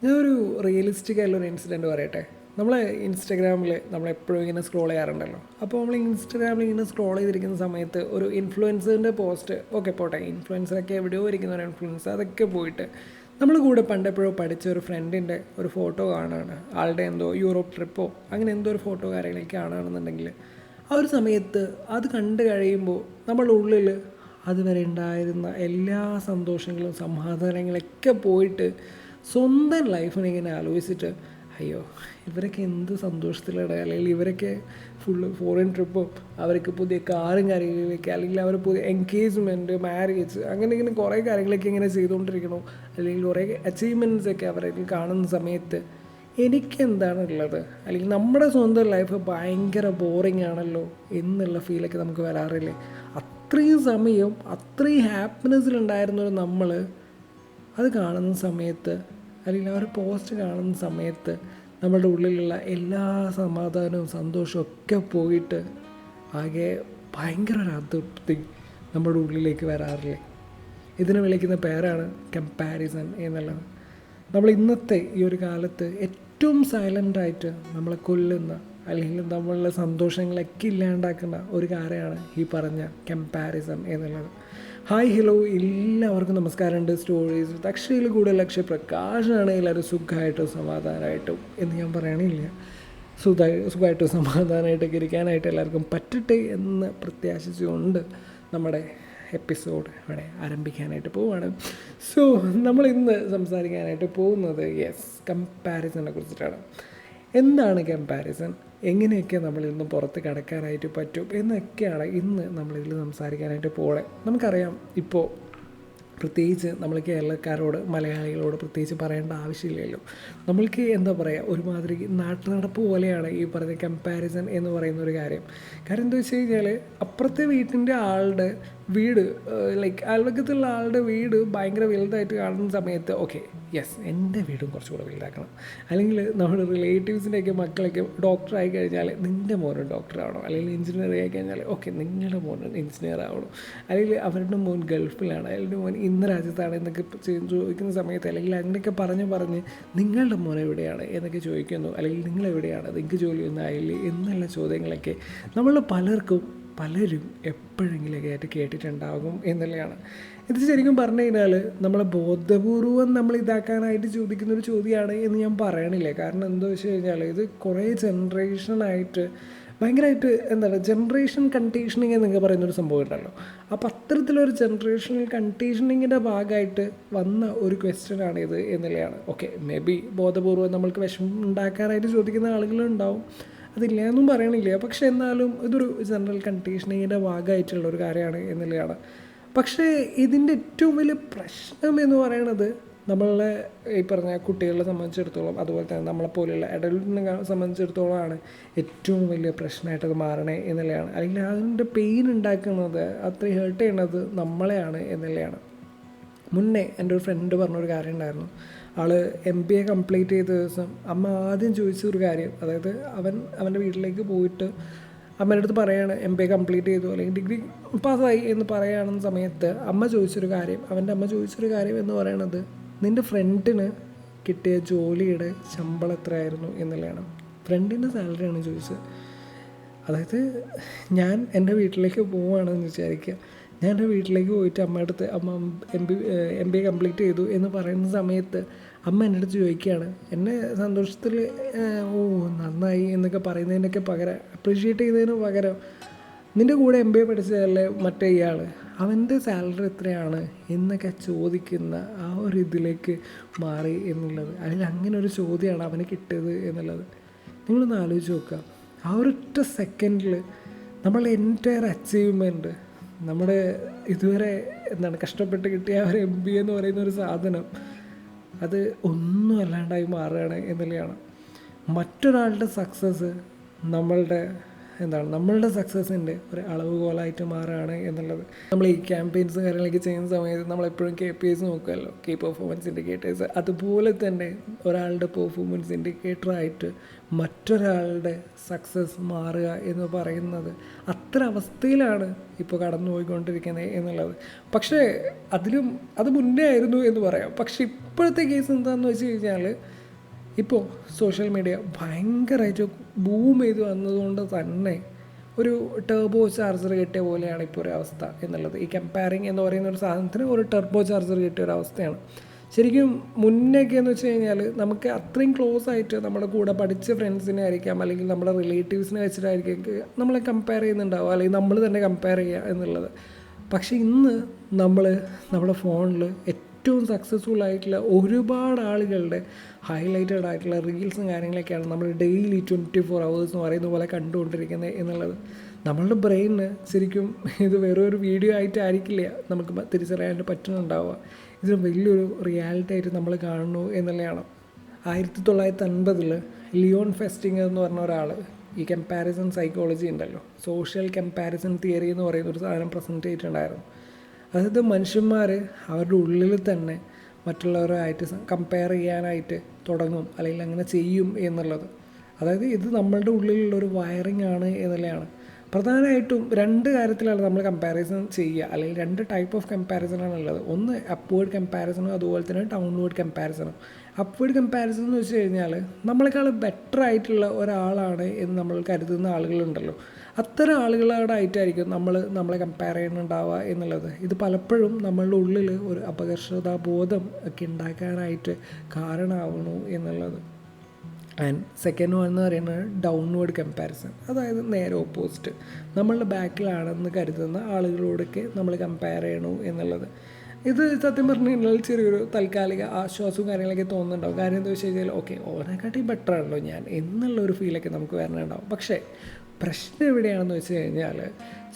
ഞാനൊരു റിയലിസ്റ്റിക് ആയിട്ടുള്ളൊരു ഇൻസിഡൻറ്റ് പറയട്ടെ. നമ്മൾ ഇൻസ്റ്റഗ്രാമിൽ നമ്മളെപ്പോഴും ഇങ്ങനെ സ്ക്രോൾ ചെയ്യാറുണ്ടല്ലോ. അപ്പോൾ നമ്മൾ ഇൻസ്റ്റഗ്രാമിൽ ഇങ്ങനെ സ്ക്രോൾ ചെയ്തിരിക്കുന്ന സമയത്ത് ഒരു ഇൻഫ്ലുവൻസറിൻ്റെ പോസ്റ്റ്, ഓക്കെ പോട്ടെ, ഇൻഫ്ലുവൻസറൊക്കെ എവിടെയോ ഇരിക്കുന്ന ഒരു ഇൻഫ്ലുവൻസർ, അതൊക്കെ പോയിട്ട് നമ്മൾ കൂടെ പണ്ടെപ്പോഴോ പഠിച്ച ഒരു ഫ്രണ്ടിൻ്റെ ഒരു ഫോട്ടോ കാണുകയാണ്. ആളുടെ എന്തോ യൂറോപ്പ് ട്രിപ്പോ അങ്ങനെ എന്തോ ഒരു ഫോട്ടോ കാര്യങ്ങളൊക്കെ കാണുകയാണെന്നുണ്ടെങ്കിൽ ആ ഒരു സമയത്ത് അത് കണ്ടു കഴിയുമ്പോൾ നമ്മളുടെ ഉള്ളിൽ അതുവരെ ഉണ്ടായിരുന്ന എല്ലാ സന്തോഷങ്ങളും സമാധാനങ്ങളൊക്കെ പോയിട്ട് സ്വന്തം ലൈഫിനെ ഇങ്ങനെ ആലോചിച്ചിട്ട് അയ്യോ ഇവരൊക്കെ എന്ത് സന്തോഷത്തിലാണ്, അല്ലെങ്കിൽ ഇവരൊക്കെ ഫുള്ള് ഫോറിൻ ട്രിപ്പും അവർക്ക് പുതിയ കാറും കാര്യങ്ങളിലേക്ക്, അല്ലെങ്കിൽ അവർ പുതിയ എൻഗേജ്മെൻറ്റ്, മാരേജ്, അങ്ങനെ ഇങ്ങനെ കുറേ കാര്യങ്ങളൊക്കെ ഇങ്ങനെ ചെയ്തുകൊണ്ടിരിക്കണോ, അല്ലെങ്കിൽ കുറേ അച്ചീവ്മെൻറ്റ്സൊക്കെ അവരൊക്കെ കാണുന്ന സമയത്ത് എനിക്കെന്താണുള്ളത്, അല്ലെങ്കിൽ നമ്മുടെ സ്വന്തം ലൈഫ് ഭയങ്കര ബോറിംഗ് ആണല്ലോ എന്നുള്ള ഫീലൊക്കെ നമുക്ക് വരാറില്ലേ? അത്രയും സമയം അത്രയും ഹാപ്പിനെസ്സിലുണ്ടായിരുന്നൊരു നമ്മൾ അത് കാണുന്ന സമയത്ത്, അല്ലെങ്കിൽ ആ ഒരു പോസ്റ്റ് കാണുന്ന സമയത്ത് നമ്മുടെ ഉള്ളിലുള്ള എല്ലാ സമാധാനവും സന്തോഷവും ഒക്കെ പോയിട്ട് ആകെ ഭയങ്കര ഒരു അതൃപ്തി നമ്മുടെ ഉള്ളിലേക്ക് വരാറില്ലേ? ഇതിനെ വിളിക്കുന്ന പേരാണ് കമ്പാരിസൺ എന്നുള്ളത്. നമ്മൾ ഇന്നത്തെ ഈ ഒരു കാലത്ത് ഏറ്റവും സൈലൻ്റായിട്ട് നമ്മളെ കൊല്ലുന്ന, അല്ലെങ്കിൽ നമ്മളുടെ സന്തോഷങ്ങളൊക്കെ ഇല്ലാണ്ടാക്കുന്ന ഒരു കാര്യമാണ് ഈ പറഞ്ഞ കമ്പാരിസൺ എന്നുള്ളത്. ഹായ് ഹലോ എല്ലാവർക്കും നമസ്കാരമുണ്ട്. സ്റ്റോറീസ് വിത്ത് അക്ഷയിൽ കൂടെ പ്രകാശനാണ്. എല്ലാവരും സുഖമായിട്ടും സമാധാനമായിട്ടും എന്ന് ഞാൻ പറയണില്ല, സുഖമായിട്ടും സമാധാനമായിട്ടൊക്കെ ഇരിക്കാനായിട്ട് എല്ലാവർക്കും പറ്റട്ടെ എന്ന് പ്രത്യാശിച്ചുകൊണ്ട് നമ്മുടെ എപ്പിസോഡ് ഇവിടെ ആരംഭിക്കാനായിട്ട് പോവുകയാണ്. സോ നമ്മൾ ഇന്ന് സംസാരിക്കാനായിട്ട് പോകുന്നത് കമ്പാരിസനെ കുറിച്ചിട്ടാണ്. എന്താണ് കമ്പാരിസൺ, എങ്ങനെയൊക്കെ നമ്മളിന്ന് പുറത്ത് കടക്കാനായിട്ട് പറ്റും എന്നൊക്കെയാണ് ഇന്ന് നമ്മളിതിൽ സംസാരിക്കാനായിട്ട് പോകണേ. നമുക്കറിയാം, ഇപ്പോൾ പ്രത്യേകിച്ച് നമ്മൾ കേരളക്കാരോട്, മലയാളികളോട് പ്രത്യേകിച്ച് പറയേണ്ട ആവശ്യമില്ലല്ലോ. നമ്മൾക്ക് എന്താ പറയുക, ഒരുമാതിരി നാട്ടുനടപ്പ് പോലെയാണ് ഈ പറഞ്ഞ കമ്പാരിസൺ എന്ന് പറയുന്ന ഒരു കാര്യം. കാരണം എന്താ വെച്ച് കഴിഞ്ഞാൽ, അപ്പുറത്തെ വീട്ടിൻ്റെ ആളുടെ വീട്, ലൈക്ക് അയൽവക്കത്തുള്ള ആളുടെ വീട് ഭയങ്കര വലുതായിട്ട് കാണുന്ന സമയത്ത് ഓക്കെ എൻ്റെ വീടും കുറച്ചുകൂടെ വലുതാക്കണം. അല്ലെങ്കിൽ നമ്മുടെ റിലേറ്റീവ്സിൻ്റെയൊക്കെ മക്കളൊക്കെ ഡോക്ടറായി കഴിഞ്ഞാൽ നിൻ്റെ മോനും ഡോക്ടറാവണം, അല്ലെങ്കിൽ എഞ്ചിനീയർ ആയി കഴിഞ്ഞാൽ ഓക്കെ നിങ്ങളുടെ മോനും എഞ്ചിനീയർ ആവണം, അല്ലെങ്കിൽ അവരുടെ മോൻ ഗൾഫിലാണ്, അവരുടെ മോൻ ഇന്ന രാജ്യത്താണ് എന്നൊക്കെ ചോദിക്കുന്ന സമയത്ത്, അല്ലെങ്കിൽ അങ്ങനെയൊക്കെ പറഞ്ഞ് നിങ്ങളുടെ മോൻ എവിടെയാണ് എന്നൊക്കെ ചോദിക്കുന്നു, അല്ലെങ്കിൽ നിങ്ങളെവിടെയാണ്, നിങ്ങൾക്ക് ജോലിയൊന്നും ആയില്ലേ എന്നുള്ള ചോദ്യങ്ങളൊക്കെ നമ്മൾ പലരും എപ്പോഴെങ്കിലൊക്കെ ആയിട്ട് കേട്ടിട്ടുണ്ടാകും എന്നുള്ളതാണ്. ഇത് ശരിക്കും പറഞ്ഞു കഴിഞ്ഞാൽ നമ്മളെ ബോധപൂർവം നമ്മൾ ഇതാക്കാനായിട്ട് ചോദിക്കുന്നൊരു ചോദ്യമാണ് എന്ന് ഞാൻ പറയണില്ല. കാരണം എന്താ വെച്ച് കഴിഞ്ഞാൽ ഇത് കുറേ ജനറേഷനായിട്ട് ഭയങ്കരമായിട്ട് എന്താണ് ജനറേഷൻ കണ്ടീഷനിങ് എന്നൊക്കെ പറയുന്നൊരു സംഭവം ഉണ്ടല്ലോ. അപ്പോൾ അത്തരത്തിലൊരു ജനറേഷണൽ കണ്ടീഷനിങ്ങിൻ്റെ ഭാഗമായിട്ട് വന്ന ഒരു ക്വസ്റ്റ്യനാണിത് എന്നുള്ളതാണ്. ഓക്കെ, മേ ബി ബോധപൂർവം നമ്മൾക്ക് വിഷമം ഉണ്ടാക്കാനായിട്ട് ചോദിക്കുന്ന ആളുകളുണ്ടാവും, അതില്ല എന്നും പറയണില്ല. പക്ഷേ എന്നാലും ഇതൊരു ജനറൽ കണ്ടീഷനിങ്ങിൻ്റെ ഭാഗമായിട്ടുള്ളൊരു കാര്യമാണ് എന്നുള്ളതാണ്. പക്ഷേ ഇതിൻ്റെ ഏറ്റവും വലിയ പ്രശ്നം എന്ന് പറയുന്നത് നമ്മളെ ഈ പറഞ്ഞ കുട്ടികളെ സംബന്ധിച്ചിടത്തോളം, അതുപോലെ തന്നെ നമ്മളെപ്പോലെയുള്ള അഡൽട്ടിനെ സംബന്ധിച്ചിടത്തോളമാണ് ഏറ്റവും വലിയ പ്രശ്നമായിട്ടത് മാറണേ എന്നുള്ളതാണ്. അല്ലെങ്കിൽ അതിൻ്റെ പെയിൻ ഉണ്ടാക്കുന്നത്, അത്രയും ഹേർട്ട് ചെയ്യുന്നത് നമ്മളെയാണ് എന്നുള്ളതാണ്. മുന്നേ എൻ്റെ ഒരു ഫ്രണ്ട് പറഞ്ഞൊരു കാര്യം ഉണ്ടായിരുന്നു. ആൾ MBA കംപ്ലീറ്റ് ചെയ്ത ദിവസം അമ്മ ആദ്യം ചോദിച്ചൊരു കാര്യം, അതായത് അവൻ്റെ വീട്ടിലേക്ക് പോയിട്ട് അമ്മേൻ്റെ അടുത്ത് പറയാണ് MBA കംപ്ലീറ്റ് ചെയ്തു അല്ലെങ്കിൽ ഡിഗ്രി പാസ്സായി എന്ന് പറയുന്ന സമയത്ത് അവൻ്റെ അമ്മ ചോദിച്ചൊരു കാര്യം എന്ന് പറയണത്, നിൻ്റെ ഫ്രണ്ടിന് കിട്ടിയ ജോലിയുടെ ശമ്പളം എത്രയായിരുന്നു എന്നുള്ളതാണ്. ഫ്രണ്ടിൻ്റെ സാലറിയാണ് ചോദിച്ചത്. അതായത് ഞാൻ എൻ്റെ വീട്ടിലേക്ക് പോവുകയാണെന്ന് വിചാരിക്കുക, ഞാൻ എൻ്റെ വീട്ടിലേക്ക് പോയിട്ട് അമ്മയുടെ അടുത്ത് അമ്മ MBA കംപ്ലീറ്റ് ചെയ്തു എന്ന് പറയുന്ന സമയത്ത് അമ്മ എൻ്റെ അടുത്ത് ചോദിക്കുകയാണ്, എന്നെ സന്തോഷത്തിൽ നന്നായി എന്നൊക്കെ പറയുന്നതിനൊക്കെ പകരം, അപ്രീഷിയേറ്റ് ചെയ്തതിന് പകരം, നിൻ്റെ കൂടെ MBA പഠിച്ചതല്ലേ മറ്റേ ഇയാൾ, അവൻ്റെ സാലറി എത്രയാണ് എന്നൊക്കെ ചോദിക്കുന്ന ആ ഒരു ഇതിലേക്ക് മാറി എന്നുള്ളത്. അതിൽ അങ്ങനെ ഒരു ചോദ്യമാണ് അവന് കിട്ടിയത് എന്നുള്ളത്. നിങ്ങളൊന്ന് ആലോചിച്ച് നോക്കുക. ആ ഒരൊറ്റ സെക്കൻഡിൽ നമ്മൾ എൻ്റയർ അച്ചീവ്മെൻറ്റ്, നമ്മുടെ ഇതുവരെ കഷ്ടപ്പെട്ട് കിട്ടിയ ഒരു MBA എന്ന് പറയുന്ന ഒരു സാധനം, അത് ഒന്നും അല്ലാണ്ടായി മാറുകയാണ് എന്നുള്ളതാണ്. മറ്റൊരാളുടെ സക്സസ് നമ്മളുടെ എന്താണ് നമ്മളുടെ സക്സസിൻ്റെ ഒരു അളവുകോലായിട്ട് മാറുകയാണ് എന്നുള്ളത്. നമ്മൾ ഈ ക്യാമ്പയിൻസും കാര്യങ്ങളൊക്കെ ചെയ്യുന്ന സമയത്ത് നമ്മളെപ്പോഴും KPIs നോക്കുമല്ലോ, കീ പെർഫോമൻസ് ഇൻഡിക്കേറ്റേഴ്സ്. അതുപോലെ തന്നെ ഒരാളുടെ പെർഫോമൻസ് ഇൻഡിക്കേറ്ററായിട്ട് മറ്റൊരാളുടെ സക്സസ് മാറുക എന്ന് പറയുന്നത് അത്ര അവസ്ഥയിലാണ് ഇപ്പോൾ കടന്നു പോയിക്കൊണ്ടിരിക്കുന്നത് എന്നുള്ളത്. പക്ഷേ അത് മുന്നേ ആയിരുന്നു എന്ന് പറയാം. പക്ഷേ ഇപ്പോഴത്തെ കേസ് എന്താണെന്ന് വെച്ച് കഴിഞ്ഞാൽ, ഇപ്പോൾ സോഷ്യൽ മീഡിയ ഭയങ്കരമായിട്ട് ബൂം ചെയ്ത് വന്നതുകൊണ്ട് തന്നെ ഒരു ടർബോ ചാർജർ കിട്ടിയ പോലെയാണ് ഇപ്പോൾ ഒരു അവസ്ഥ എന്നുള്ളത്. ഈ കമ്പയറിങ് എന്ന് പറയുന്ന ഒരു സാധനത്തിന് ഒരു ടർബോ ചാർജർ കിട്ടിയ ഒരു അവസ്ഥയാണ്. ശരിക്കും മുന്നേക്കെ എന്ന് വെച്ച് കഴിഞ്ഞാൽ നമുക്ക് അത്രയും ക്ലോസ് ആയിട്ട് നമ്മുടെ കൂടെ പഠിച്ച ഫ്രണ്ട്സിനെ ആയിരിക്കാം, അല്ലെങ്കിൽ നമ്മുടെ റിലേറ്റീവ്സിനെ വെച്ചിട്ടായിരിക്കും നമ്മളെ കമ്പയർ ചെയ്യുന്നുണ്ടാവുക, അല്ലെങ്കിൽ നമ്മൾ തന്നെ കമ്പയർ ചെയ്യുക എന്നുള്ളത്. പക്ഷേ ഇന്ന് നമ്മുടെ ഫോണിൽ ഏറ്റവും സക്സസ്ഫുൾ ആയിട്ടുള്ള ഒരുപാട് ആളുകളുടെ ഹൈലൈറ്റഡ് ആയിട്ടുള്ള റീൽസും കാര്യങ്ങളൊക്കെയാണ് നമ്മൾ ഡെയിലി 24 hours എന്ന് പറയുന്ന പോലെ കണ്ടുകൊണ്ടിരിക്കുന്നത് എന്നുള്ളത്. നമ്മളുടെ ബ്രെയിനിന് ശരിക്കും ഇത് വേറൊരു വീഡിയോ ആയിട്ടായിരിക്കില്ല നമുക്ക് തിരിച്ചറിയാൻ പറ്റുന്നുണ്ടാവുക. ഇതിന് വലിയൊരു റിയാലിറ്റി ആയിട്ട് നമ്മൾ കാണുന്നു എന്നുള്ളതാണ്. 1950 ലിയോൺ ഫെസ്റ്റിംഗർ എന്ന് പറഞ്ഞ ഒരാൾ ഈ കമ്പാരിസൺ സൈക്കോളജി ഉണ്ടല്ലോ, സോഷ്യൽ കമ്പാരിസൺ തിയറി എന്ന് പറയുന്ന ഒരു സാധനം പ്രസൻറ്റ് ചെയ്തിട്ടുണ്ടായിരുന്നു. അതായത് മനുഷ്യന്മാർ അവരുടെ ഉള്ളിൽ തന്നെ മറ്റുള്ളവരുമായിട്ട് കമ്പയർ ചെയ്യാനായിട്ട് തുടങ്ങും, അല്ലെങ്കിൽ അങ്ങനെ ചെയ്യും എന്നുള്ളത്. അതായത് ഇത് നമ്മളുടെ ഉള്ളിലുള്ളൊരു വയറിംഗ് ആണ് എന്നുള്ളതാണ്. പ്രധാനമായിട്ടും 2 കാര്യത്തിലാണ് നമ്മൾ കമ്പാരിസൺ ചെയ്യുക, അല്ലെങ്കിൽ 2 ടൈപ്പ് ഓഫ് കമ്പാരിസണാണ് ഉള്ളത്. ഒന്ന് അപ്വേർഡ് കമ്പാരിസണും അതുപോലെ തന്നെ ഡൗൺവേർഡ് കമ്പാരിസണും. അപ്വേർഡ് കമ്പാരിസൺ എന്ന് വെച്ച് കഴിഞ്ഞാൽ നമ്മളെക്കാൾ ബെറ്റർ ആയിട്ടുള്ള ഒരാളാണ് എന്ന് നമ്മൾ കരുതുന്ന ആളുകളുണ്ടല്ലോ, അത്തരം ആളുകളോടായിട്ടായിരിക്കും നമ്മളെ കമ്പയർ ചെയ്യുന്നുണ്ടാവുക എന്നുള്ളത്. ഇത് പലപ്പോഴും നമ്മളുടെ ഉള്ളിൽ ഒരു അപകർഷതാബോധം ഒക്കെ ഉണ്ടാക്കാനായിട്ട് കാരണമാവണു എന്നുള്ളത്. ആൻഡ് സെക്കൻഡ് വൺ എന്ന് പറയുന്നത് ഡൗൺവേർഡ് കമ്പാരിസൺ. അതായത് നേരെ ഓപ്പോസിറ്റ്, നമ്മളുടെ ബാക്കിലാണെന്ന് കരുതുന്ന ആളുകളോടൊക്കെ നമ്മൾ കമ്പയർ ചെയ്യണു എന്നുള്ളത്. ഇത് സത്യം പറഞ്ഞു കഴിഞ്ഞാൽ ചെറിയൊരു താൽക്കാലിക ആശ്വാസവും കാര്യങ്ങളൊക്കെ തോന്നുന്നുണ്ടാവും. കാര്യം എന്താ വെച്ച് കഴിഞ്ഞാൽ ഓക്കെ ഓനെക്കാട്ടി ബെറ്റർ ആണല്ലോ ഞാൻ എന്നുള്ളൊരു ഫീലൊക്കെ നമുക്ക് വരണുണ്ടാവും. പക്ഷേ പ്രശ്നം എവിടെയാണെന്ന് വെച്ച് കഴിഞ്ഞാൽ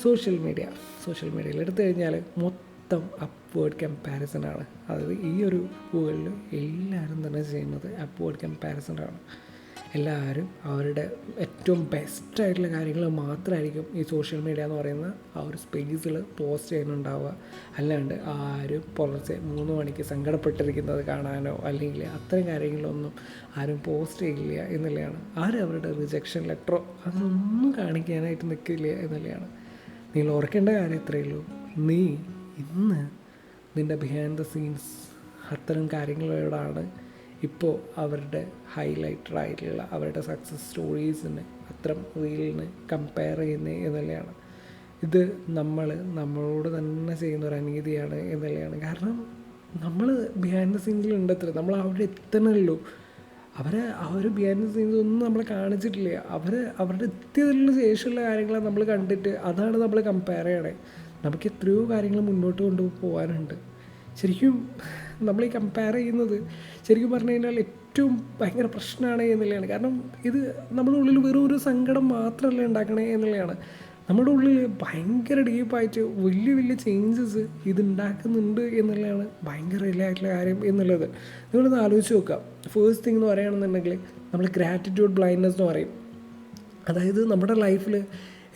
സോഷ്യൽ മീഡിയയിൽ എടുത്തു കഴിഞ്ഞാൽ മൊത്തം അപ്വേർഡ് കമ്പാരിസണാണ്. അതായത് ഈ ഒരു വേൾഡിൽ എല്ലാവരും തന്നെ ചെയ്യുന്നത് അപ്വേർഡ് കമ്പാരിസണാണ്. എല്ലാവരും അവരുടെ ഏറ്റവും ബെസ്റ്റായിട്ടുള്ള കാര്യങ്ങൾ മാത്രമായിരിക്കും ഈ സോഷ്യൽ മീഡിയ എന്ന് പറയുന്ന ആ ഒരു സ്പേസിൽ പോസ്റ്റ് ചെയ്യുന്നുണ്ടാവുക. അല്ലാണ്ട് ആരും പുലർച്ചെ 3 മണിക്ക് സങ്കടപ്പെട്ടിരിക്കുന്നത് കാണാനോ അല്ലെങ്കിൽ അത്തരം കാര്യങ്ങളൊന്നും ആരും പോസ്റ്റ് ചെയ്യില്ല എന്നുള്ളതാണ്. ആരും അവരുടെ റിജക്ഷൻ ലെറ്ററോ അതൊന്നും കാണിക്കാനായിട്ട് നിൽക്കില്ല എന്നുള്ളതാണ്. നിങ്ങൾ ഓർക്കേണ്ട കാര്യം ഇത്രയേ ഉള്ളൂ, നീ ഇന്ന് നിൻ്റെ ബിഹൈൻഡ് ദ സീൻസ് അത്തരം കാര്യങ്ങളോടാണ് ഇപ്പോൾ അവരുടെ ഹൈലൈറ്റഡ് ആയിട്ടുള്ള അവരുടെ സക്സസ് സ്റ്റോറീസിന് അത്തരം റീലിന് കമ്പയർ ചെയ്യുന്നത് എന്നുള്ളതാണ്. ഇത് നമ്മളോട് തന്നെ ചെയ്യുന്ന ഒരു അനീതിയാണ് എന്നുള്ളതാണ്. കാരണം നമ്മൾ ബിഹൈൻഡ് ദ സീൻസിലുണ്ട് അത്ര, നമ്മൾ അവിടെ എത്തണമല്ലോ. അവർ ബിഹൈൻഡ് ദ സീൻസ് ഒന്നും നമ്മളെ കാണിച്ചിട്ടില്ല. അവരുടെ എത്തിയതിന് ശേഷമുള്ള കാര്യങ്ങളാണ് നമ്മൾ കണ്ടിട്ട് അതാണ് നമ്മൾ കമ്പയർ ചെയ്യണേ. നമുക്ക് എത്രയോ കാര്യങ്ങൾ മുന്നോട്ട് കൊണ്ടുപോകാനുണ്ട്. ശരിക്കും നമ്മൾ ഈ കമ്പയർ ചെയ്യുന്നത് ശരിക്കും പറഞ്ഞു കഴിഞ്ഞാൽ ഏറ്റവും ഭയങ്കര പ്രശ്നമാണ് എന്നുള്ളതാണ്. കാരണം ഇത് നമ്മുടെ ഉള്ളിൽ വെറും ഒരു സങ്കടം മാത്രമല്ല ഉണ്ടാക്കണേ എന്നുള്ളതാണ്. നമ്മുടെ ഉള്ളിൽ ഭയങ്കര ഡീപ്പായിട്ട് വലിയ ചേഞ്ചസ് ഇതുണ്ടാക്കുന്നുണ്ട് എന്നുള്ളതാണ് ഭയങ്കര റിയലായിട്ടുള്ള കാര്യം എന്നുള്ളത്. നിങ്ങളൊന്ന് ആലോചിച്ച് നോക്കുക. ഫേസ്റ്റ് തിങ് എന്ന് പറയുകയാണെന്നുണ്ടെങ്കിൽ നമ്മൾ ഗ്രാറ്റിറ്റ്യൂഡ് ബ്ലൈൻഡ്നെസ് എന്ന് പറയും. അതായത് നമ്മുടെ ലൈഫിൽ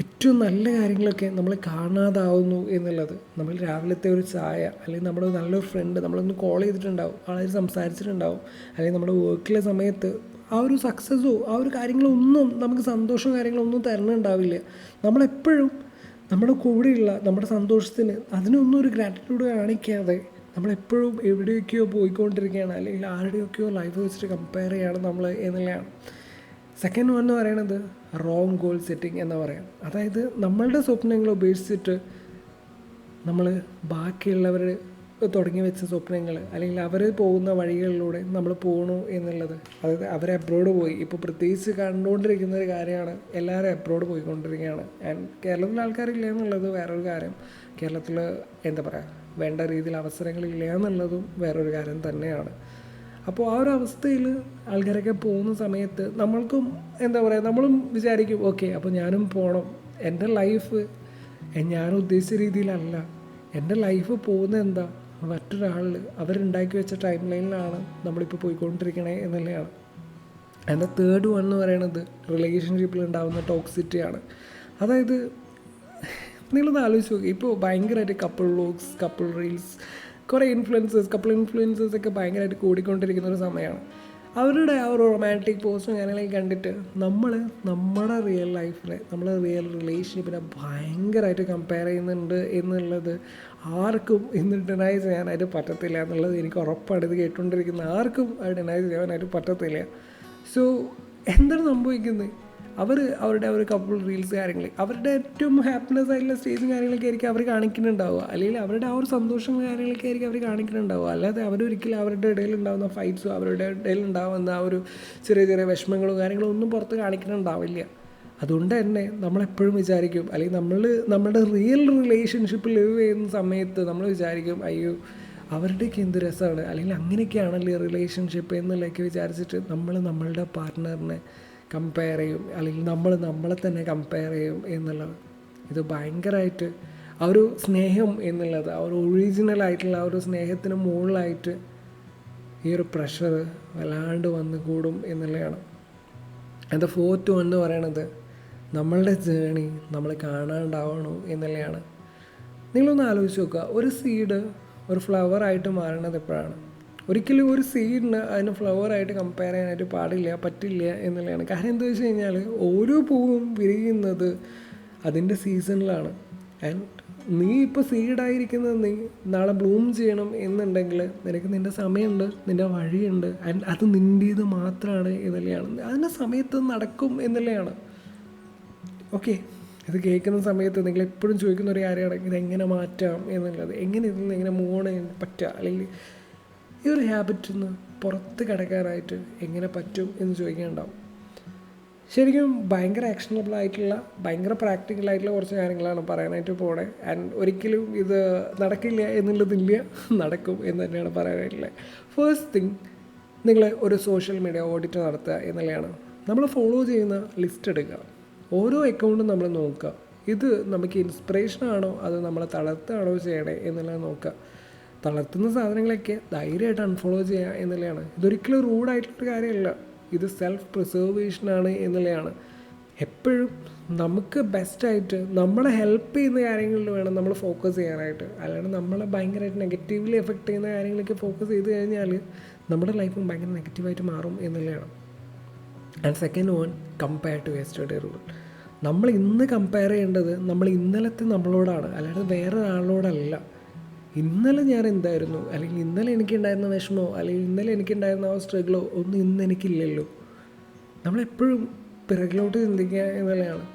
ഏറ്റവും നല്ല കാര്യങ്ങളൊക്കെ നമ്മൾ കാണാതാവുന്നു എന്നുള്ളത്. നമ്മൾ രാവിലത്തെ ഒരു ചായ, അല്ലെങ്കിൽ നമ്മുടെ നല്ലൊരു ഫ്രണ്ട് നമ്മളൊന്ന് കോൾ ചെയ്തിട്ടുണ്ടാവും, ആളായിട്ട് സംസാരിച്ചിട്ടുണ്ടാവും, അല്ലെങ്കിൽ നമ്മുടെ വർക്കിലെ സമയത്ത് ആ ഒരു സക്സസ്സോ ആ ഒരു കാര്യങ്ങളൊന്നും നമുക്ക് സന്തോഷവും കാര്യങ്ങളൊന്നും തരണുണ്ടാവില്ല. നമ്മളെപ്പോഴും നമ്മുടെ കൂടെയുള്ള നമ്മുടെ സന്തോഷത്തിന് അതിനൊന്നും ഒരു ഗ്രാറ്റിറ്റ്യൂഡ് കാണിക്കാതെ നമ്മളെപ്പോഴും എവിടെയൊക്കെയോ പോയിക്കൊണ്ടിരിക്കുകയാണ്, അല്ലെങ്കിൽ ആരുടെയൊക്കെയോ ലൈഫ് വെച്ചിട്ട് കമ്പയർ ചെയ്യുകയാണ് നമ്മൾ എന്നുള്ളതാണ്. സെക്കൻഡ് വൺ എന്ന് പറയുന്നത് റോങ് ഗോൾ സെറ്റിംഗ് എന്ന് പറയാം. അതായത് നമ്മളുടെ സ്വപ്നങ്ങൾ ഉപേക്ഷിച്ചിട്ട് നമ്മൾ ബാക്കിയുള്ളവർ തുടങ്ങി വെച്ച സ്വപ്നങ്ങൾ, അല്ലെങ്കിൽ അവർ പോകുന്ന വഴികളിലൂടെ നമ്മൾ പോകണു എന്നുള്ളത്. അതായത് അവർ അബ്രോഡ് പോയി, ഇപ്പോൾ പ്രത്യേകിച്ച് കണ്ടുകൊണ്ടിരിക്കുന്ന ഒരു കാര്യമാണ്, എല്ലാവരും അബ്രോഡ് പോയിക്കൊണ്ടിരിക്കുകയാണ്. ആൻഡ് കേരളത്തിലെ ആൾക്കാരില്ല എന്നുള്ളത് വേറൊരു കാര്യം. കേരളത്തിൽ എന്താ പറയുക, വേണ്ട രീതിയിൽ അവസരങ്ങളില്ല എന്നുള്ളതും വേറൊരു കാര്യം തന്നെയാണ്. അപ്പോൾ ആ ഒരു അവസ്ഥയിൽ ആൾക്കാരൊക്കെ പോകുന്ന സമയത്ത് നമ്മൾക്കും എന്താ പറയുക, നമ്മളും വിചാരിക്കും ഓക്കെ അപ്പോൾ ഞാനും പോകണം. എൻ്റെ ലൈഫ് ഞാൻ ഉദ്ദേശിച്ച രീതിയിലല്ല, എൻ്റെ ലൈഫ് പോകുന്നത് എന്താ മറ്റൊരാൾ അവരുണ്ടാക്കി വെച്ച ടൈം ലൈനിലാണ് നമ്മളിപ്പോൾ പോയിക്കൊണ്ടിരിക്കണേ എന്നുള്ളതാണ്. ആൻഡ് തേർഡ് വൺ എന്ന് പറയുന്നത് റിലേഷൻഷിപ്പിൽ ഉണ്ടാകുന്ന ടോക്സിറ്റിയാണ്. അതായത് നിങ്ങളൊന്ന് ആലോചിച്ച് നോക്കി, ഇപ്പോൾ ഭയങ്കരമായിട്ട് കപ്പിൾ വ്ലോഗ്സ്, കപ്പിൾ റീൽസ്, കുറേ കപ്പിൾ ഇൻഫ്ലുവൻസേഴ്സൊക്കെ ഭയങ്കരമായിട്ട് കൂടിക്കൊണ്ടിരിക്കുന്ന ഒരു സമയമാണ്. അവരുടെ ആ ഒരു റൊമാൻറ്റിക് പോസ്റ്റും കാര്യങ്ങളൊക്കെ കണ്ടിട്ട് നമ്മുടെ റിയൽ ലൈഫിലെ റിയൽ റിലേഷൻഷിപ്പിനെ ഭയങ്കരമായിട്ട് കമ്പയർ ചെയ്യുന്നുണ്ട് എന്നുള്ളത് ആർക്കും ഇന്ന് ഡിനൈ ചെയ്യാനായിട്ട് പറ്റത്തില്ല എന്നുള്ളത് എനിക്ക് ഉറപ്പാണ്. ഇത് കേട്ടുകൊണ്ടിരിക്കുന്ന ആർക്കും അത് ഡിനൈ ചെയ്യാനായിട്ട് പറ്റത്തില്ല. സോ എന്താണ് സംഭവിക്കുന്നത്? അവരുടെ ഒരു കപ്പിൾ റീൽസ് കാര്യങ്ങൾ, അവരുടെ ഏറ്റവും ഹാപ്പിനെസ് ആയിട്ടുള്ള സ്റ്റേജും കാര്യങ്ങളൊക്കെ ആയിരിക്കും അവർ കാണിക്കുന്നുണ്ടാവുക, അല്ലെങ്കിൽ അവരുടെ ആ ഒരു സന്തോഷം കാര്യങ്ങളൊക്കെ ആയിരിക്കും അവർ കാണിക്കുന്നുണ്ടാവുക. അല്ലാതെ അവരൊരിക്കലും അവരുടെ ഇടയിലുണ്ടാകുന്ന ഫൈറ്റ്സും അവരുടെ ഇടയിലുണ്ടാകുന്ന ആ ഒരു ചെറിയ ചെറിയ വിഷമങ്ങളും കാര്യങ്ങളും ഒന്നും പുറത്ത് കാണിക്കുന്നുണ്ടാവില്ല. അതുകൊണ്ട് തന്നെ നമ്മളെപ്പോഴും വിചാരിക്കും, അല്ലെങ്കിൽ നമ്മുടെ റിയൽ റിലേഷൻഷിപ്പ് ലിവ് ചെയ്യുന്ന സമയത്ത് നമ്മൾ വിചാരിക്കും, അയ്യോ അവരുടെയൊക്കെ എന്ത് രസമാണ്, അല്ലെങ്കിൽ അങ്ങനെയൊക്കെയാണല്ലേ റിലേഷൻഷിപ്പ് എന്നുള്ളതൊക്കെ വിചാരിച്ചിട്ട് നമ്മളുടെ പാർട്ട്ണറിനെ കമ്പയർ ചെയ്യും, അല്ലെങ്കിൽ നമ്മളെ തന്നെ കമ്പയർ ചെയ്യും എന്നുള്ളത്. ഇത് ഭയങ്കരമായിട്ട് ആ ഒരു സ്നേഹം എന്നുള്ളത്, ആ ഒരു ഒറിജിനലായിട്ടുള്ള ആ ഒരു സ്നേഹത്തിന് മുകളിലായിട്ട് ഈ ഒരു പ്രഷർ വല്ലാണ്ട് വന്ന് കൂടും എന്നുള്ളതാണ്. അത് 4th എന്ന് പറയണത് നമ്മളുടെ ജേണി നമ്മൾ കാണാണ്ടാവണു എന്നുള്ളതാണ്. നിങ്ങളൊന്ന് ആലോചിച്ച് നോക്കുക, ഒരു സീഡ് ഒരു ഫ്ലവറായിട്ട് മാറണത് എപ്പോഴാണ്? ഒരിക്കലും ഒരു സീഡിന് അതിന് ഫ്ലവറായിട്ട് കമ്പയർ ചെയ്യാനായിട്ട് പറ്റില്ല എന്നുള്ളതാണ്. കാരണം എന്താ വെച്ച് കഴിഞ്ഞാൽ ഓരോ പൂവും വിരിയുന്നത് അതിൻ്റെ സീസണിലാണ്. ആൻഡ് നീ ഇപ്പോൾ സീഡായിരിക്കുന്നത് നീ നാളെ ബ്ലൂം ചെയ്യണം എന്നുണ്ടെങ്കിൽ നിനക്ക് നിൻ്റെ സമയമുണ്ട്, നിൻ്റെ വഴിയുണ്ട്, ആൻഡ് അത് നിൻ്റേത് മാത്രമാണ് എന്നുള്ളതാണ്. അതിൻ്റെ സമയത്ത് നടക്കും എന്നുള്ളതാണ്. ഓക്കെ, ഇത് കേൾക്കുന്ന സമയത്ത് നിങ്ങൾ എപ്പോഴും ചോദിക്കുന്ന ഒരു കാര്യമാണ് ഇതെങ്ങനെ മാറ്റാം എന്നുള്ളത്, ഇതിൽ നിന്ന് എങ്ങനെ മൂവ് ഓൺ ചെയ്യാൻ പറ്റുക, അല്ലെങ്കിൽ ഈ ഒരു ഹാബിറ്റിൽ നിന്ന് പുറത്ത് കിടക്കാനായിട്ട് എങ്ങനെ പറ്റും എന്ന് ചോദിക്കാനുണ്ടാവും. ശരിക്കും ഭയങ്കര ആക്ഷനബിൾ ആയിട്ടുള്ള, ഭയങ്കര പ്രാക്ടിക്കലായിട്ടുള്ള കുറച്ച് കാര്യങ്ങളാണ് പറയാനായിട്ട് പോണേ. ആൻഡ് ഒരിക്കലും ഇത് നടക്കില്ല എന്നുള്ളതില്ല, നടക്കും എന്ന് തന്നെയാണ് പറയാനായിട്ടുള്ളത്. ഫസ്റ്റ് തിങ്, നിങ്ങൾ ഒരു സോഷ്യൽ മീഡിയ ഓഡിറ്റ് നടത്തുക എന്നുള്ളതാണ്. നമ്മൾ ഫോളോ ചെയ്യുന്ന ലിസ്റ്റ് എടുക്കുക, ഓരോ അക്കൗണ്ടും നമ്മൾ നോക്കുക, ഇത് നമുക്ക് ഇൻസ്പിറേഷനാണോ അത് നമ്മളെ തളർത്താണോ ചെയ്യണേ എന്നുള്ളത് നോക്കുക. തളർത്തുന്ന സാധനങ്ങളൊക്കെ ധൈര്യമായിട്ട് അൺഫോളോ ചെയ്യുക എന്നുള്ളതാണ്. ഇതൊരിക്കലും റൂഡായിട്ടുള്ളൊരു കാര്യമല്ല, ഇത് സെൽഫ് പ്രിസർവേഷനാണ് എന്നുള്ളതാണ്. എപ്പോഴും നമുക്ക് ബെസ്റ്റായിട്ട് നമ്മളെ ഹെൽപ്പ് ചെയ്യുന്ന കാര്യങ്ങളിൽ വേണം നമ്മൾ ഫോക്കസ് ചെയ്യാനായിട്ട്. അല്ലാണ്ട് നമ്മളെ ഭയങ്കരമായിട്ട് നെഗറ്റീവ്ലി എഫക്റ്റ് ചെയ്യുന്ന കാര്യങ്ങളൊക്കെ ഫോക്കസ് ചെയ്ത് കഴിഞ്ഞാൽ നമ്മുടെ ലൈഫും ഭയങ്കര നെഗറ്റീവായിട്ട് മാറും എന്നുള്ളതാണ്. And second one, compare to yesterday rule. നമ്മൾ ഇന്ന് കമ്പയർ ചെയ്യേണ്ടത് നമ്മൾ ഇന്നലത്തെ നമ്മളോടാണ്, അല്ലാണ്ട് വേറെ ഒരാളോടല്ല. ഇന്നലെ ഞാൻ എന്തായിരുന്നു, അല്ലെങ്കിൽ ഇന്നലെ എനിക്കുണ്ടായിരുന്ന വിഷമോ, അല്ലെങ്കിൽ ഇന്നലെ എനിക്കുണ്ടായിരുന്ന ആ സ്ട്രഗിളോ ഒന്നും ഇന്ന് എനിക്കില്ലല്ലോ. നമ്മളെപ്പോഴും പിറകിലോട്ട് ചിന്തിക്കുക എന്നുള്ളതാണ്.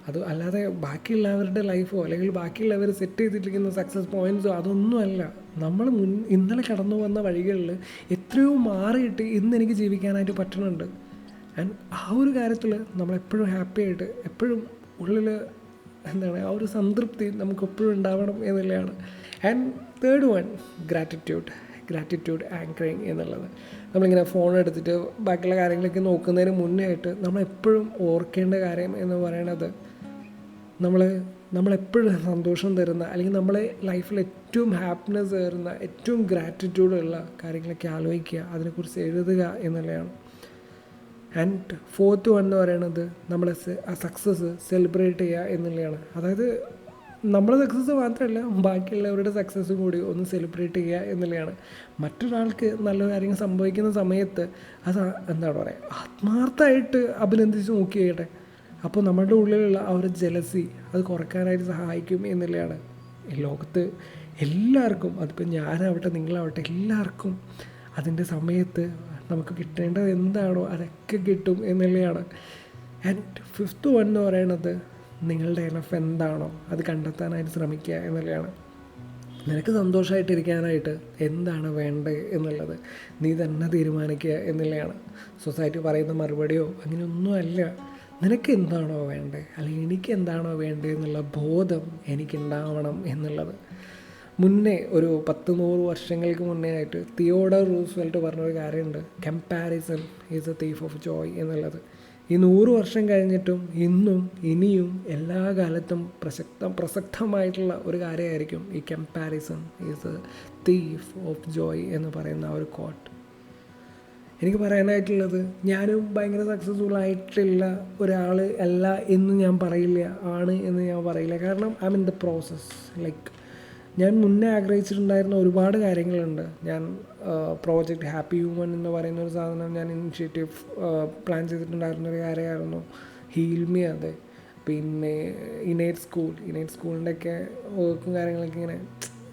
അത് അല്ലാതെ ബാക്കിയുള്ളവരുടെ ലൈഫോ അല്ലെങ്കിൽ ബാക്കിയുള്ളവർ സെറ്റ് ചെയ്തിരിക്കുന്ന സക്സസ് പോയിൻറ്റ്സോ അതൊന്നുമല്ല. നമ്മൾ ഇന്നലെ കടന്നു വന്ന വഴികളിൽ എത്രയോ മാറിയിട്ട് ഇന്ന് എനിക്ക് ജീവിക്കാനായിട്ട് പറ്റുന്നുണ്ട്. ആൻഡ് ആ ഒരു കാര്യത്തിൽ നമ്മളെപ്പോഴും ഹാപ്പി ആയിട്ട്, എപ്പോഴും ഉള്ളിൽ ആ ഒരു സംതൃപ്തി നമുക്കെപ്പോഴും ഉണ്ടാവണം എന്നുള്ളതാണ്. And third one, gratitude anchoring എന്നുള്ളത്. നമ്മളിങ്ങനെ ഫോൺ എടുത്തിട്ട് ബാക്കിയുള്ള കാര്യങ്ങളൊക്കെ നോക്കുന്നതിന് മുന്നേ ആയിട്ട് നമ്മളെപ്പോഴും ഓർക്കേണ്ട കാര്യം എന്ന് പറയണത്, നമ്മളെപ്പോഴും സന്തോഷം തരുന്ന, അല്ലെങ്കിൽ നമ്മളെ ലൈഫിൽ ഏറ്റവും ഹാപ്പിനെസ് തരുന്ന, ഏറ്റവും ഗ്രാറ്റിറ്റ്യൂഡുള്ള കാര്യങ്ങളൊക്കെ ആലോചിക്കുക, അതിനെക്കുറിച്ച് എഴുതുക എന്നുള്ളതാണ്. ആൻഡ് 4th വൺ എന്ന് പറയുന്നത് നമ്മൾ ആ സക്സസ് സെലിബ്രേറ്റ് ചെയ്യുക എന്നുള്ളതാണ്. അതായത് നമ്മുടെ സക്സസ് മാത്രമല്ല ബാക്കിയുള്ളവരുടെ സക്സസ്സും കൂടി ഒന്ന് സെലിബ്രേറ്റ് ചെയ്യുക എന്നുള്ളതാണ്. മറ്റൊരാൾക്ക് നല്ല കാര്യങ്ങൾ സംഭവിക്കുന്ന സമയത്ത് അത് ആത്മാർത്ഥമായിട്ട് അഭിനന്ദിച്ച് നോക്കിയേട്ടെ. അപ്പോൾ നമ്മുടെ ഉള്ളിലുള്ള ആ ഒരു ജലസി അത് കുറയ്ക്കാനായിട്ട് സഹായിക്കും എന്നുള്ളതാണ്. ലോകത്ത് എല്ലാവർക്കും, അതിപ്പോൾ ഞാനാവട്ടെ നിങ്ങളാവട്ടെ, എല്ലാവർക്കും അതിൻ്റെ സമയത്ത് നമുക്ക് കിട്ടേണ്ടത് എന്താണോ അതൊക്കെ കിട്ടും എന്നുള്ളതാണ്. ആൻഡ് 5th വൺ എന്ന് പറയുന്നത് നിങ്ങളുടെ എനഫ് എന്താണോ അത് കണ്ടെത്താനായിട്ട് ശ്രമിക്കുക എന്നുള്ളതാണ്. നിനക്ക് സന്തോഷമായിട്ടിരിക്കാനായിട്ട് എന്താണ് വേണ്ടത് എന്നുള്ളത് നീ തന്നെ തീരുമാനിക്കുക എന്നുള്ളതാണ്. സൊസൈറ്റി പറയുന്ന മറുപടിയോ അങ്ങനെയൊന്നുമല്ല. നിനക്ക് എന്താണോ വേണ്ടത്, അല്ലെങ്കിൽ എനിക്ക് എന്താണോ വേണ്ടത് എന്നുള്ള ബോധം എനിക്കുണ്ടാവണം എന്നുള്ളത്. മുന്നേ ഒരു 10-100 വർഷങ്ങൾക്ക് മുന്നേ ആയിട്ട് തിയോഡർ റൂസ്വെൽറ്റ് പറഞ്ഞൊരു കാര്യമുണ്ട്, comparison is A thief of Joy എന്നുള്ളത്. ഈ 100 വർഷം കഴിഞ്ഞിട്ടും ഇന്നും ഇനിയും എല്ലാ കാലത്തും പ്രസക്തമായിട്ടുള്ള ഒരു കാര്യമായിരിക്കും ഈ comparison is A thief of Joy എന്ന് പറയുന്ന ആ ഒരു കോട്ട്. എനിക്ക് പറയാനായിട്ടുള്ളത്, ഞാനും ഭയങ്കര സക്സസ്ഫുൾ ആയിട്ടുള്ള ഒരാൾ അല്ല എന്ന് ഞാൻ പറയില്ല, ആണ് എന്ന് ഞാൻ പറയില്ല. കാരണം I mean the process. Like ഞാൻ മുന്നേ ആഗ്രഹിച്ചിട്ടുണ്ടായിരുന്ന ഒരുപാട് കാര്യങ്ങളുണ്ട്. ഞാൻ പ്രോജക്റ്റ് ഹാപ്പി ഹ്യൂമൻ എന്ന് പറയുന്ന ഒരു സാധനം ഞാൻ ഇനിഷ്യേറ്റീവ് പ്ലാൻ ചെയ്തിട്ടുണ്ടായിരുന്ന ഒരു കാര്യമായിരുന്നു. ഹീൽ മീ, അതെ. പിന്നെ ഇനേറ്റ് സ്കൂളിൻ്റെയൊക്കെ വർക്കും കാര്യങ്ങളൊക്കെ ഇങ്ങനെ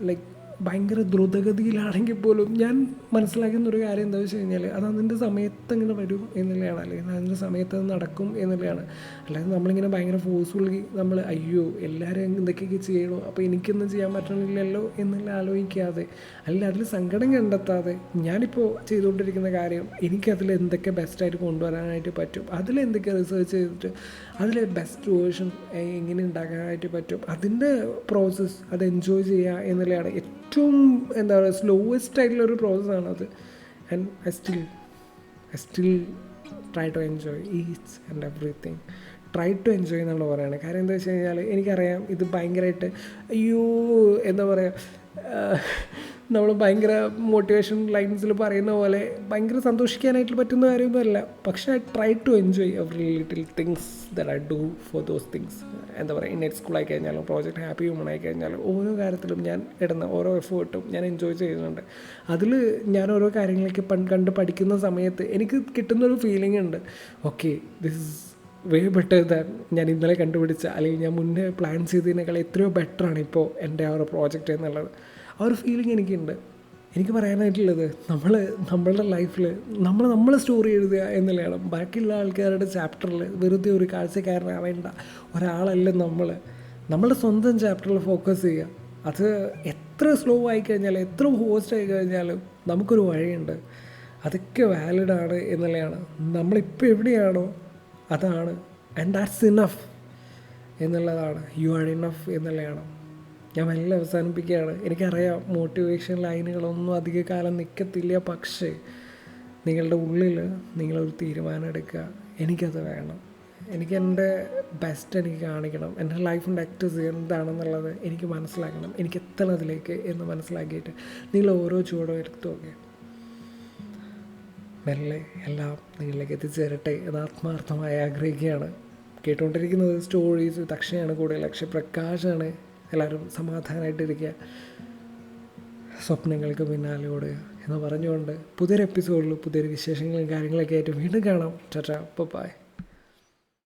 ലൈക്ക് ഭയങ്കര ദ്രുതഗതിയിലാണെങ്കിൽ പോലും ഞാൻ മനസ്സിലാക്കുന്ന ഒരു കാര്യം എന്താ വെച്ച് കഴിഞ്ഞാൽ അത് അതിൻ്റെ സമയത്ത് ഇങ്ങനെ വരും എന്നുള്ളതാണ്, അല്ലെങ്കിൽ അതിൻ്റെ സമയത്ത് അത് നടക്കും എന്നുള്ളതാണ്. അല്ലാതെ നമ്മളിങ്ങനെ ഭയങ്കര ഫോഴ്സ്ഫുള്ളി നമ്മൾ അയ്യോ എല്ലാവരും എന്തൊക്കെയൊക്കെ ചെയ്യണോ അപ്പോൾ എനിക്കൊന്നും ചെയ്യാൻ പറ്റണില്ലല്ലോ എന്നുള്ള ആലോചിക്കാതെ, അല്ലെങ്കിൽ അതിൽ സങ്കടം കണ്ടെത്താതെ ഞാനിപ്പോൾ ചെയ്തുകൊണ്ടിരിക്കുന്ന കാര്യം എനിക്കതിൽ എന്തൊക്കെ ബെസ്റ്റായിട്ട് കൊണ്ടുവരാനായിട്ട് പറ്റും, അതിലെന്തൊക്കെ റിസർച്ച് ചെയ്തിട്ട് അതിൽ ബെസ്റ്റ് വേർഷൻ എങ്ങനെ ഉണ്ടാക്കാനായിട്ട് പറ്റും, അതിൻ്റെ പ്രോസസ്സ് അത് എൻജോയ് ചെയ്യുക എന്നുള്ളതാണ് ഏറ്റവും എന്താ പറയുക സ്ലോവസ്റ്റ് ആയിട്ടുള്ളൊരു പ്രോസസ്സാണത്. And I still try to enjoy each and everything. Try to enjoy എന്നാണ് പറയുന്നത്. കാര്യം എന്താ വെച്ച് കഴിഞ്ഞാൽ എനിക്കറിയാം ഇത് ഭയങ്കരമായിട്ട് അയ്യോ എന്താ പറയുക, നമ്മൾ ഭയങ്കര മോട്ടിവേഷൻ ലൈൻസിൽ പറയുന്ന പോലെ ഭയങ്കര സന്തോഷിക്കാനായിട്ട് പറ്റുന്ന കാര്യമൊന്നുമല്ല. പക്ഷേ I try to enjoy every little things that I do for those things. എന്താ പറയുക, ഇന്നേറ്റ് സ്കൂളായി കഴിഞ്ഞാലും പ്രോജക്റ്റ് ഹാപ്പി ഹ്യൂമൺ ആയി കഴിഞ്ഞാലും ഓരോ കാര്യത്തിലും ഞാൻ ഇടുന്ന ഓരോ എഫേർട്ടും ഞാൻ എൻജോയ് ചെയ്യുന്നുണ്ട്. അതിൽ ഞാൻ ഓരോ കാര്യങ്ങളൊക്കെ കണ്ട് പഠിക്കുന്ന സമയത്ത് എനിക്ക് കിട്ടുന്നൊരു ഫീലിംഗ് ഉണ്ട്, okay this is way better than ഞാൻ ഇന്നലെ കണ്ടുപിടിച്ച അല്ലെങ്കിൽ ഞാൻ മുന്നേ പ്ലാൻ ചെയ്തതിനേക്കാൾ എത്രയോ ബെറ്ററാണ് ഇപ്പോൾ എൻ്റെ ആ ഒരു പ്രോജക്റ്റ് എന്നുള്ളത്. ആ ഒരു ഫീലിംഗ് എനിക്കുണ്ട്. എനിക്ക് പറയാനായിട്ടുള്ളത് നമ്മളുടെ ലൈഫിൽ നമ്മൾ സ്റ്റോറി എഴുതുക എന്നുള്ളതാണ്. ബാക്കിയുള്ള ആൾക്കാരുടെ ചാപ്റ്ററിൽ വെറുതെ ഒരു കാഴ്ചക്കാരനാവേണ്ട ഒരാളല്ല നമ്മളുടെ സ്വന്തം ചാപ്റ്ററിൽ ഫോക്കസ് ചെയ്യുക. അത് എത്ര സ്ലോ ആയിക്കഴിഞ്ഞാലും എത്ര ഹോസ്റ്റ് ആയി കഴിഞ്ഞാലും നമുക്കൊരു വഴിയുണ്ട്, അതൊക്കെ വാലിഡാണ് എന്നുള്ളതാണ്. നമ്മളിപ്പോൾ എവിടെയാണോ അതാണ്, ആൻഡ് ദാറ്റ്സ് ഇനഫ് എന്നുള്ളതാണ്. യു ആർ ഇനഫ് എന്നുള്ളതാണ്. ഞാൻ മെല്ലെ അവസാനിപ്പിക്കുകയാണ്. എനിക്കറിയാം മോട്ടിവേഷൻ ലൈനുകളൊന്നും അധിക കാലം നിൽക്കത്തില്ല, പക്ഷേ നിങ്ങളുടെ ഉള്ളിൽ നിങ്ങളൊരു തീരുമാനം എടുക്കുക, എനിക്കത് വേണം, എനിക്ക് എൻ്റെ ബെസ്റ്റ് എനിക്ക് കാണിക്കണം, എൻ്റെ ലൈഫിൻ്റെ ആക്ടീവ്സ് എന്താണെന്നുള്ളത് എനിക്ക് മനസ്സിലാക്കണം, എനിക്ക് എത്തണം അതിലേക്ക് എന്ന് മനസ്സിലാക്കിയിട്ട് നിങ്ങൾ ഓരോ ചുവടും എടുത്തു നോക്കുക. മെല്ലെ എല്ലാം നിങ്ങളിലേക്ക് എത്തിച്ചേരട്ടെ എന്ന് ആത്മാർത്ഥമായി ആഗ്രഹിക്കുകയാണ്. കേട്ടുകൊണ്ടിരിക്കുന്നത് സ്റ്റോറീസ് അക്ഷയാണ്, കൂടെ ലക്ഷ്യപ്രകാശാണ്. എല്ലാവരും സമാധാനമായിട്ടിരിക്കുക, സ്വപ്നങ്ങൾക്ക് പിന്നാലെ ഓടുക എന്ന് പറഞ്ഞുകൊണ്ട് പുതിയൊരു എപ്പിസോഡിൽ പുതിയൊരു വിശേഷങ്ങളും കാര്യങ്ങളൊക്കെ ആയിട്ട് വീണ്ടും കാണാം. ടാറ്റാ, ബൈ.